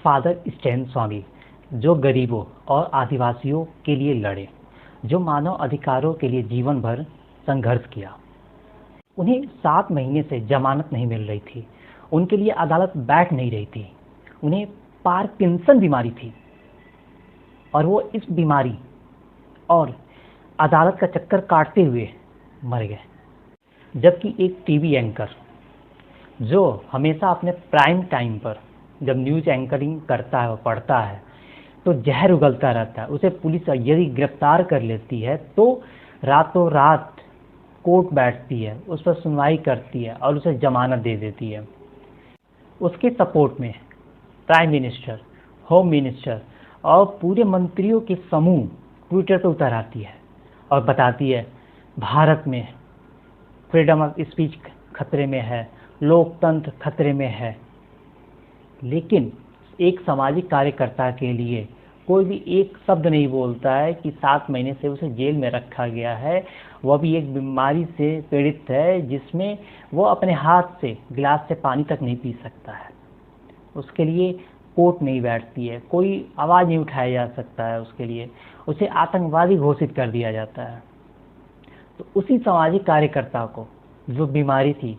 Father Stan स्वामी, जो गरीबों और आदिवासियों के लिए लड़े, जो मानव अधिकारों के लिए जीवन भर संघर्ष किया। उन्हें 7 महीने से जमानत नहीं मिल रही थी, उनके लिए अदालत बैठ नहीं रही थी। उन्हें पार्किंसन बीमारी थी और वो इस बीमारी और अदालत का चक्कर काटते हुए मर गए। जबकि एक टीवी एंकर जो हमेशा अपने प्राइम टाइम पर जब न्यूज़ एंकरिंग करता है और पढ़ता है तो जहर उगलता रहता है, उसे पुलिस यदि गिरफ्तार कर लेती है तो रातों रात कोर्ट बैठती है, उस पर सुनवाई करती है और उसे जमानत दे देती है। उसके सपोर्ट में प्राइम मिनिस्टर, होम मिनिस्टर और पूरे मंत्रियों के समूह ट्विटर पर उतर आती है और बताती है भारत में फ्रीडम ऑफ स्पीच खतरे में है, लोकतंत्र खतरे में है। लेकिन एक सामाजिक कार्यकर्ता के लिए कोई भी एक शब्द नहीं बोलता है कि 7 महीने से उसे जेल में रखा गया है, वह भी एक बीमारी से पीड़ित है जिसमें वो अपने हाथ से गिलास से पानी तक नहीं पी सकता है। उसके लिए कोर्ट नहीं बैठती है, कोई आवाज़ नहीं उठाया जा सकता है उसके लिए, उसे आतंकवादी घोषित कर दिया जाता है। तो उसी सामाजिक कार्यकर्ता को जो बीमारी थी,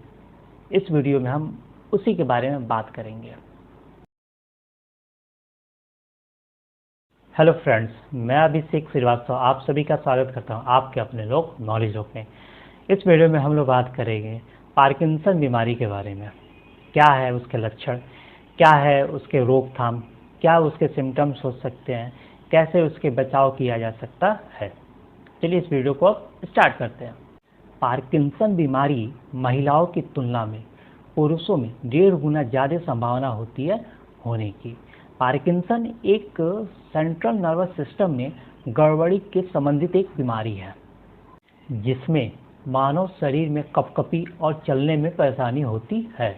इस वीडियो में हम उसी के बारे में बात करेंगे। हेलो फ्रेंड्स, मैं अभिषेक श्रीवास्तव आप सभी का स्वागत करता हूं आपके अपने लोग नॉलेज लोग में। इस वीडियो में हम लोग बात करेंगे पार्किंसन बीमारी के बारे में। क्या है उसके लक्षण, क्या है उसके रोकथाम, क्या उसके सिम्टम्स हो सकते हैं, कैसे उसके बचाव किया जा सकता है। चलिए इस वीडियो को स्टार्ट करते हैं। पार्किंसन बीमारी महिलाओं की तुलना में पुरुषों में 1.5 गुना ज़्यादा संभावना होती है होने की। पार्किंसन एक सेंट्रल नर्वस सिस्टम में गड़बड़ी के संबंधित एक बीमारी है जिसमें मानव शरीर में कपकपी और चलने में परेशानी होती है।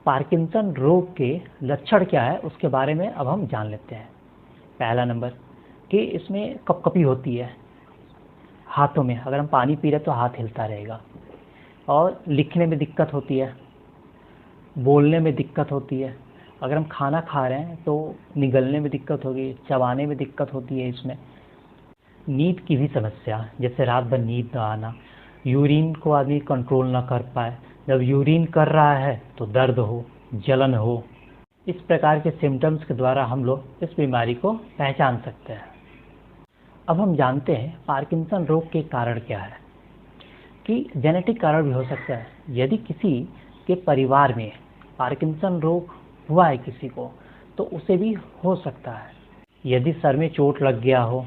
पार्किंसन रोग के लक्षण क्या है उसके बारे में अब हम जान लेते हैं। पहला नंबर कि इसमें कपकपी होती है हाथों में, अगर हम पानी पी रहे तो हाथ हिलता रहेगा, और लिखने में दिक्कत होती है, बोलने में दिक्कत होती है, अगर हम खाना खा रहे हैं तो निगलने में दिक्कत होगी, चबाने में दिक्कत होती है। इसमें नींद की भी समस्या, जैसे रात भर नींद न आना, यूरिन को आदमी कंट्रोल ना कर पाए, जब यूरिन कर रहा है तो दर्द हो, जलन हो। इस प्रकार के सिम्टम्स के द्वारा हम लोग इस बीमारी को पहचान सकते हैं। अब हम जानते हैं पार्किंसन रोग के कारण क्या है, कि जेनेटिक कारण भी हो सकता है। यदि किसी के परिवार में पार्किंसन रोग हुआ है किसी को, तो उसे भी हो सकता है। यदि सर में चोट लग गया हो,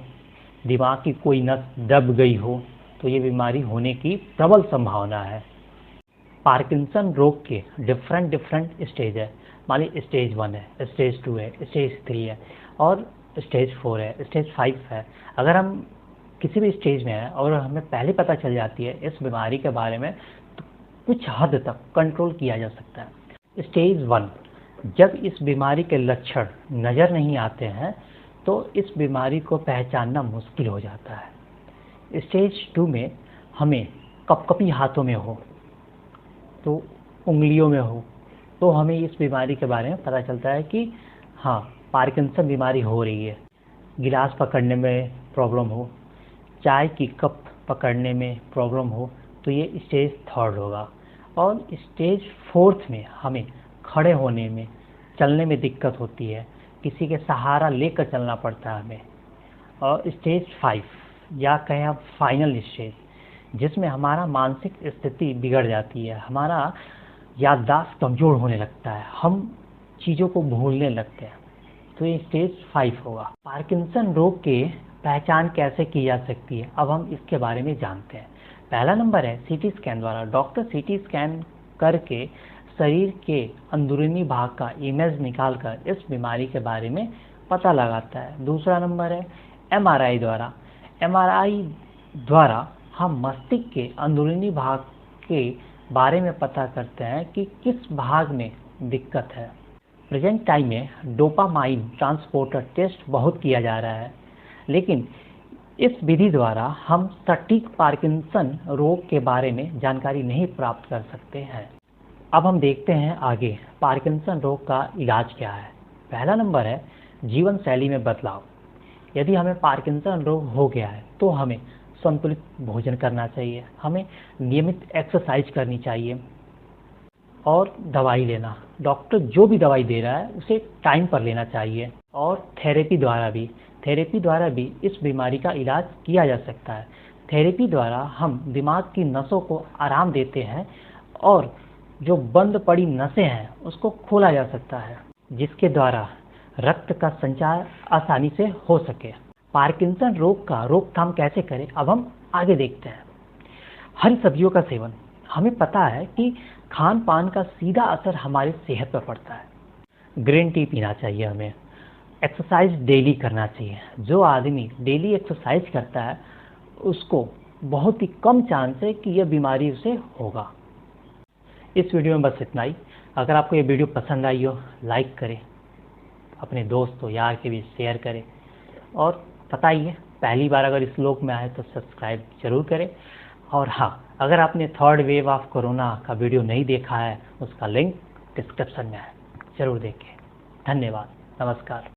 दिमाग की कोई नस दब गई हो, तो ये बीमारी होने की प्रबल संभावना है। पार्किंसन रोग के डिफरेंट स्टेज है। मान लीजिए स्टेज 1 है, स्टेज 2 है, स्टेज 3 है और स्टेज 4 है, स्टेज 5 है। अगर हम किसी भी स्टेज में हैं और हमें पहले पता चल जाती है इस बीमारी के बारे में, तो कुछ हद तक कंट्रोल किया जा सकता है। स्टेज 1, जब इस बीमारी के लक्षण नज़र नहीं आते हैं तो इस बीमारी को पहचानना मुश्किल हो जाता है। स्टेज 2 में हमें कपकपी हाथों में हो, तो उंगलियों में हो, तो हमें इस बीमारी के बारे में पता चलता है कि हाँ, पार्किंसन बीमारी हो रही है। गिलास पकड़ने में प्रॉब्लम हो, चाय की कप पकड़ने में प्रॉब्लम हो, तो ये स्टेज 3 होगा। और स्टेज 4 में हमें खड़े होने में, चलने में दिक्कत होती है, किसी के सहारा लेकर चलना पड़ता है हमें। और स्टेज 5 या कहें आप फाइनल स्टेज, जिसमें हमारा मानसिक स्थिति बिगड़ जाती है, हमारा याददाश्त कमज़ोर होने लगता है, हम चीज़ों को भूलने लगते हैं, तो ये स्टेज 5 होगा। पार्किंसन रोग के पहचान कैसे की जा सकती है, अब हम इसके बारे में जानते हैं। पहला नंबर है सीटी स्कैन द्वारा। डॉक्टर सीटी स्कैन करके शरीर के अंदरूनी भाग का इमेज निकालकर इस बीमारी के बारे में पता लगाता है। दूसरा नंबर है एमआरआई द्वारा। एमआरआई द्वारा हम मस्तिष्क के अंदरूनी भाग के बारे में पता करते हैं कि किस भाग में दिक्कत है। प्रेजेंट टाइम में डोपामाइन ट्रांसपोर्टर टेस्ट बहुत किया जा रहा है, लेकिन इस विधि द्वारा हम सटीक पार्किंसन रोग के बारे में जानकारी नहीं प्राप्त कर सकते हैं। अब हम देखते हैं आगे पार्किंसन रोग का इलाज क्या है। पहला नंबर है जीवन शैली में बदलाव। यदि हमें पार्किंसन रोग हो गया है तो हमें संतुलित भोजन करना चाहिए, हमें नियमित एक्सरसाइज करनी चाहिए और दवाई लेना, डॉक्टर जो भी दवाई दे रहा है उसे टाइम पर लेना चाहिए। और थेरेपी द्वारा भी इस बीमारी का इलाज किया जा सकता है। थेरेपी द्वारा हम दिमाग की नसों को आराम देते हैं और जो बंद पड़ी नसें हैं उसको खोला जा सकता है, जिसके द्वारा रक्त का संचार आसानी से हो सके। पार्किंसन रोग का रोकथाम कैसे करें, अब हम आगे देखते हैं। हरी सब्जियों का सेवन। हमें पता है कि खान पान का सीधा असर हमारी सेहत पर पड़ता है। ग्रीन टी पीना चाहिए हमें। एक्सरसाइज डेली करना चाहिए। जो आदमी डेली एक्सरसाइज करता है उसको बहुत ही कम चांस है कि यह बीमारी उसे होगा। इस वीडियो में बस इतना ही। अगर आपको ये वीडियो पसंद आई हो, लाइक करें, अपने दोस्तों यार के बीच शेयर करें और बताइए, पहली बार अगर इस लोक में आए तो सब्सक्राइब जरूर करें। और हाँ, अगर आपने थर्ड वेव ऑफ कोरोना का वीडियो नहीं देखा है, उसका लिंक डिस्क्रिप्शन में है, जरूर देखें। धन्यवाद, नमस्कार।